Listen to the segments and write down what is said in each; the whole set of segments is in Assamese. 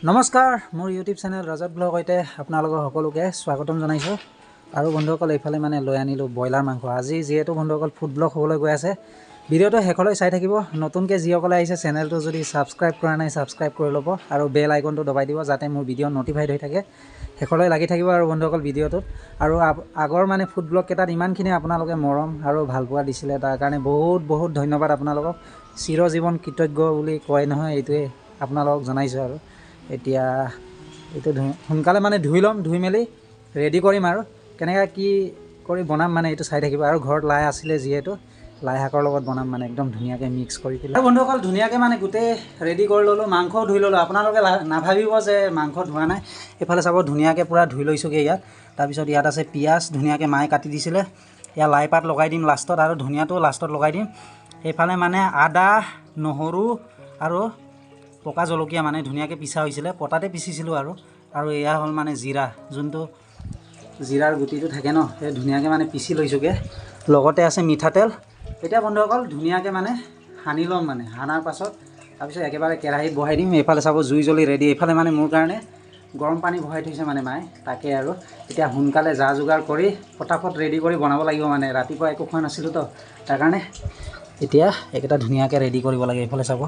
নমস্কাৰ মোৰ ইউটিউব চেনেল ৰাজত ব্লগ সৈতে আপোনালোকৰ সকলোকে স্বাগতম জনাইছোঁ। আৰু বন্ধুসকল এইফালে মানে লৈ আনিলোঁ ব্ৰইলাৰ মাংস। আজি যিহেতু বন্ধুসকল ফুড ব্লগ হ'বলৈ গৈ আছে, ভিডিঅ'টো শেষলৈ চাই থাকিব। নতুনকৈ যিসকলে আহিছে চেনেলটো যদি ছাবস্ক্ৰাইব কৰা নাই ছাবস্ক্ৰাইব কৰি ল'ব আৰু বেল আইকনটো দবাই দিব যাতে মোৰ ভিডিঅ' ন'টিফাইড হৈ থাকে। শেষলৈ লাগি থাকিব আৰু বন্ধুসকল ভিডিঅ'টোত। আৰু আগৰ মানে ফুড ব্লগ কেইটাত ইমানখিনি আপোনালোকে মৰম আৰু ভালপোৱা দিছিলে, তাৰ কাৰণে বহুত বহুত ধন্যবাদ আপোনালোকক। চিৰজীৱন কৃতজ্ঞ বুলি কয় নহয়, এইটোৱে আপোনালোকক জনাইছোঁ। আৰু এতিয়া এইটো সোনকালে মানে ধুই ল'ম, ধুই মেলি ৰেডি কৰিম আৰু কেনেকৈ কি কৰি বনাম মানে এইটো চাই থাকিব। আৰু ঘৰত লাই আছিলে যিহেতু লাই শাকৰ লগত বনাম মানে একদম ধুনীয়াকৈ মিক্স কৰি পেলাই। আৰু বন্ধুসকল ধুনীয়াকৈ মানে গোটেই ৰেডি কৰি ল'লোঁ, মাংসও ধুই ল'লোঁ। আপোনালোকে নাভাবিব যে মাংস ধোৱা নাই, এইফালে চাব ধুনীয়াকৈ পূৰা ধুই লৈছোঁগৈ ইয়াত। তাৰপিছত ইয়াত আছে পিঁয়াজ, ধুনীয়াকৈ মায়ে কাটি দিছিলে। ইয়াত লাই পাত লগাই দিম লাষ্টত আৰু ধনিয়াটো লাষ্টত লগাই দিম। এইফালে মানে আদা, নহৰু আৰু পকা জলকীয়া মানে ধুনীয়াকৈ পিছা হৈছিলে, পটাতে পিচিছিলোঁ। আৰু এয়া হ'ল মানে জিৰা, যোনটো জিৰাৰ গুটিটো থাকে ন, সেই ধুনীয়াকৈ মানে পিচি লৈছোঁগৈ। লগতে আছে মিঠাতেল। এতিয়া বন্ধুসকল ধুনীয়াকৈ মানে সানি ল'ম, মানে সানাৰ পাছত তাৰপিছত একেবাৰে কেৰাহীত বহাই দিম। এইফালে চাব জুই জ্বলি ৰেডি। এইফালে মানে মোৰ কাৰণে গৰম পানী বহাই থৈছে মানে মায়ে, তাকে আৰু এতিয়া সোনকালে যা যোগাৰ কৰি ফটাফট ৰেডি কৰি বনাব লাগিব। মানে ৰাতিপুৱা একো খোৱা নাছিলোঁ তো, তাৰ কাৰণে এতিয়া এইকেইটা ধুনীয়াকৈ ৰেডি কৰিব লাগে। এইফালে চাব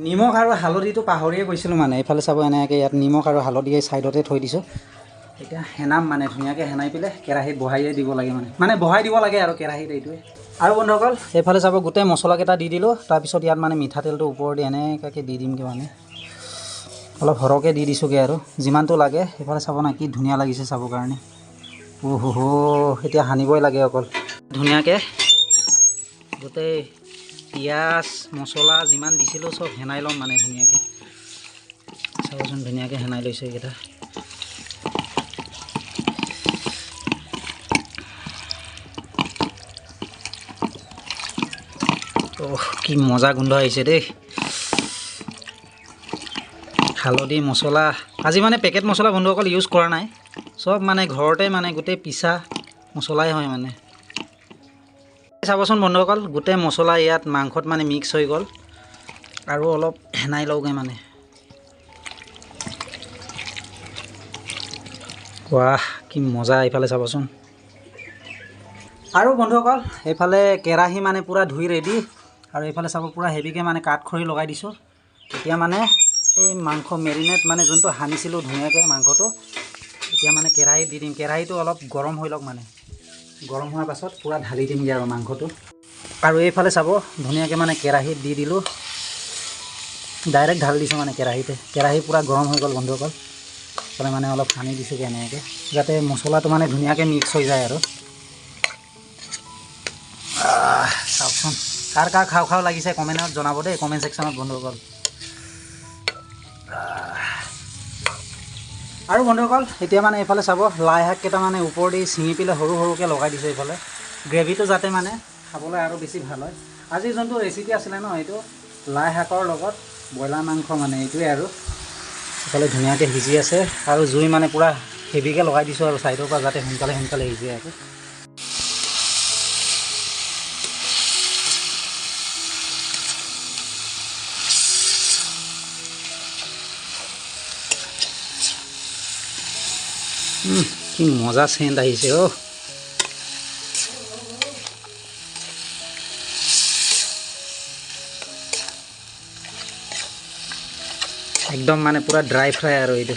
নিমখ আৰু হালধিটো পাহৰিয়ে গৈছিলোঁ মানে। এইফালে চাব এনেকৈ ইয়াত নিমখ আৰু হালধি ছাইডতে থৈ দিছোঁ। এতিয়া সেনাম মানে ধুনীয়াকৈ সেনাই পেলাই কেৰাহীত বহাইয়ে দিব লাগে, মানে বহাই দিব লাগে আৰু কেৰাহীত এইটোৱে। আৰু বন্ধুসকল এইফালে চাব গোটেই মছলাকেইটা দি দিলোঁ। তাৰপিছত ইয়াত মানে মিঠাতেলটো ওপৰেদি এনেকুৱাকৈ দি দিমগৈ, মানে অলপ সৰহকৈ দি দিছোঁগৈ আৰু যিমানটো লাগে। এইফালে চাব না কি ধুনীয়া লাগিছে চাবৰ কাৰণে। এতিয়া সানিবই লাগে অকল। ধুনীয়াকৈ গোটেই পিঁয়াজ মছলা যিমান দিছিলোঁ চব সেনাই ল'ম মানে ধুনীয়াকৈ। চাবচোন ধুনীয়াকৈ সেনাই লৈছোঁ এইকেইটা। কি মজা গোন্ধ আহিছে দেই। হালধি মছলা আজি মানে পেকেট মছলা বন্ধুসকল ইউজ কৰা নাই, চব মানে ঘৰতে মানে গোটেই পিছা মছলাই হয় মানে। চাবচোন বন্ধুসকল গোটেই মছলা ইয়াত মাংসত মানে মিক্স হৈ গ'ল। আৰু অলপ সেনাই লওঁগৈ মানে। ৱাহ কি মজা। এইফালে চাবচোন। আৰু বন্ধুসকল এইফালে কেৰাহী মানে পূৰা ধুই ৰেডি। আৰু এইফালে চাব পূৰা হেভিকৈ মানে কাঠ খৰি লগাই দিছোঁ। এতিয়া মানে এই মাংস মেৰিনেট মানে যোনটো সানিছিলোঁ ধুনীয়াকৈ মাংসটো, এতিয়া মানে কেৰাহীত দি দিম। কেৰাহীটো অলপ গৰম হৈ লওক, মানে গৰম হোৱাৰ পাছত পূৰা ঢালি দিমগৈ আৰু মাংসটো। আৰু এইফালে চাব ধুনীয়াকৈ মানে কেৰাহীত দি দিলোঁ, ডাইৰেক্ট ঢালি দিছোঁ মানে কেৰাহীতে। কেৰাহী পূৰা গৰম হৈ গ'ল বন্ধুসকল। এইফালে মানে অলপ সানি দিছোঁ এনেকৈ, যাতে মছলাটো মানে ধুনীয়াকৈ মিক্স হৈ যায়। আৰু চাওকচোন কাৰ কাৰ খাওঁ খাওঁ লাগিছে কমেণ্টত জনাব দেই, কমেণ্ট ছেকশ্যনত বন্ধুসকল। আৰু বন্ধুসকল এতিয়া মানে এইফালে চাব লাই শাক কেইটা মানে ওপৰেদি ছিঙি পেলাই সৰু সৰুকৈ লগাই দিছোঁ। এইফালে গ্ৰেভিটো যাতে মানে খাবলৈ আৰু বেছি ভাল হয়। আজি যোনটো ৰেচিপি আছিলে ন, এইটো লাই শাকৰ লগত ব্ৰইলাৰ মাংস মানে এইটোৱে। আৰু এইফালে ধুনীয়াকৈ সিজি আছে আৰু জুই মানে পূৰা হেভিকৈ লগাই দিছোঁ আৰু ছাইডৰ পৰা যাতে সোনকালে সোনকালে সিজে। আকৌ কি মজা চেণ্ট আহিছে অ'। একদম মানে পূৰা ড্ৰাই ফ্ৰাই আৰু এইটো।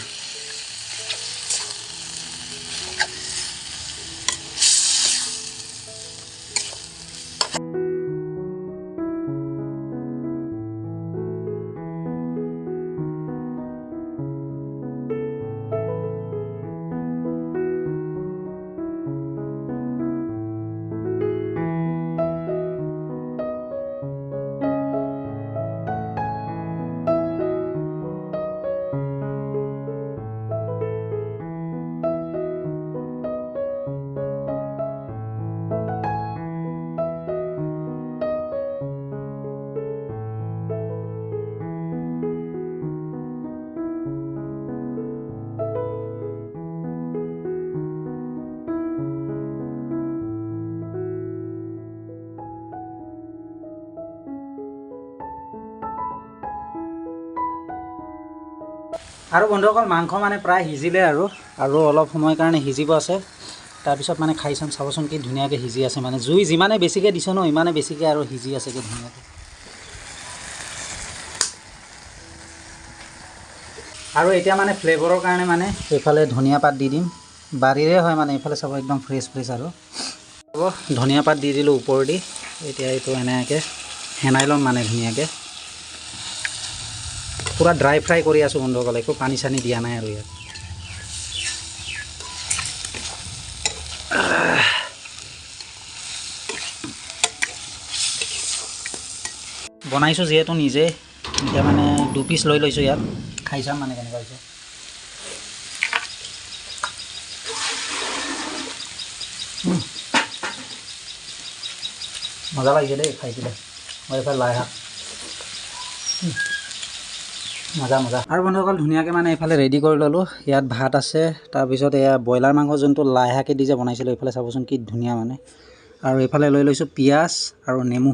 আৰু বন্ধুসকল মাংস মানে প্ৰায় সিজিলে আৰু অলপ সময়ৰ কাৰণে সিজিব আছে তাৰপিছত মানে খাই চাবচোন কি ধুনীয়াকৈ সিজি আছে মানে জুই যিমানে বেছিকৈ দিছে ন ইমানে বেছিকৈ আৰু সিজি আছে কি ধুনীয়াকৈ আৰু এতিয়া মানে ফ্লেভাৰৰ কাৰণে মানে এইফালে ধনিয়া পাত দি দিম বাৰীৰে হয় মানে এইফালে চাব একদম ফ্ৰেছ আৰু ধনিয়া পাত দি দিলোঁ ওপৰেদি এতিয়া এইটো এনেকৈ সেনাই ল'ম মানে ধুনীয়াকৈ পুৰা ড্ৰাই ফ্ৰাই কৰি আছোঁ বন্ধুসকল একো পানী চানী দিয়া নাই আৰু ইয়াত বনাইছোঁ যিহেতু নিজে এতিয়া মানে 2 পিচ লৈ লৈছোঁ ইয়াত খাই চাম মানে কেনেকুৱা হৈছে মজা লাগিছে দেই খাই পেলাই মই এইফালে লাই শাক মজা আৰু বন্ধুসকল ধুনীয়াকৈ মানে এইফালে ৰেডি কৰি ল'লোঁ ইয়াত ভাত আছে তাৰপিছত এয়া ব্ৰইলাৰ মাংস যোনটো লাই শাকে দি যে বনাইছিলোঁ এইফালে চাবচোন কি ধুনীয়া মানে আৰু এইফালে লৈ লৈছোঁ পিঁয়াজ আৰু নেমু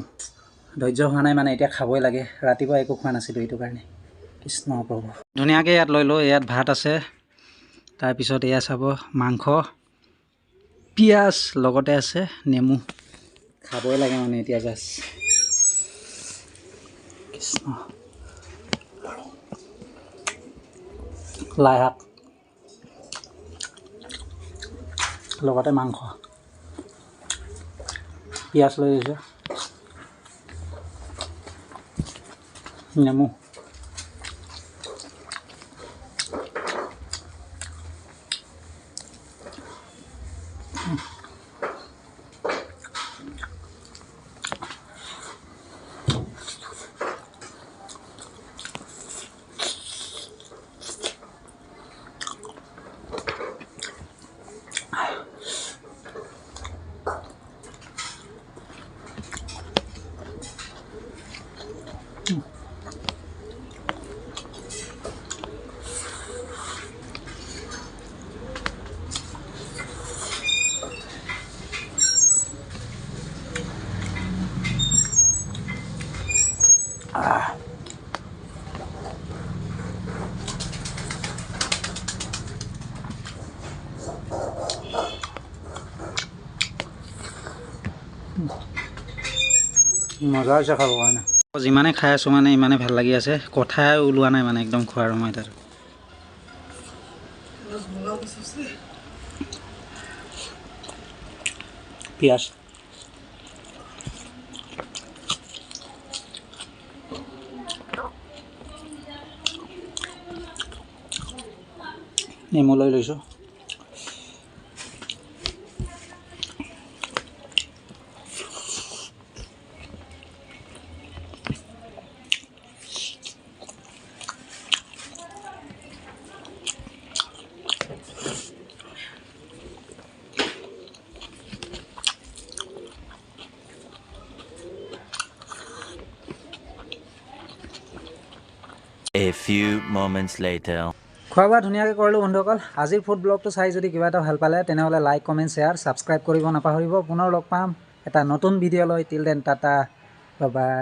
ধৈৰ্য হোৱা নাই মানে এতিয়া খাবই লাগে ৰাতিপুৱা একো খোৱা নাছিলোঁ এইটো কাৰণে কৃষ্ণ প্ৰভু ধুনীয়াকৈ ইয়াত লৈ লওঁ ইয়াত ভাত আছে তাৰপিছত এয়া চাব মাংস পিঁয়াজ লগতে আছে নেমু খাবই লাগে মানে এতিয়া জাষ্ট কৃষ্ণ লাই শাক লগতে মাংস পিঁয়াজ লৈ লৈছোঁ নেমু মজা হৈছে খাবৰ কাৰণে যিমানে খাই আছোঁ মানে ইমানে ভাল লাগি আছে কথাই ওলোৱা নাই মানে একদম খোৱাৰ সময়ত আৰু পিঁয়াজ নেমু লৈ লৈছোঁ A few moments later. খোৱা বোৱা ধুনীয়াকৈ কৰিলোঁ বন্ধুসকল আজিৰ ফুড ব্লগটো চাই যদি কিবা এটা ভাল পালে তেনেহ'লে লাইক কমেণ্ট শ্বেয়াৰ ছাবস্ক্ৰাইব কৰিব নাপাহৰিব পুনৰ লগ পাম এটা নতুন ভিডিঅ' লৈ till then tata bye bye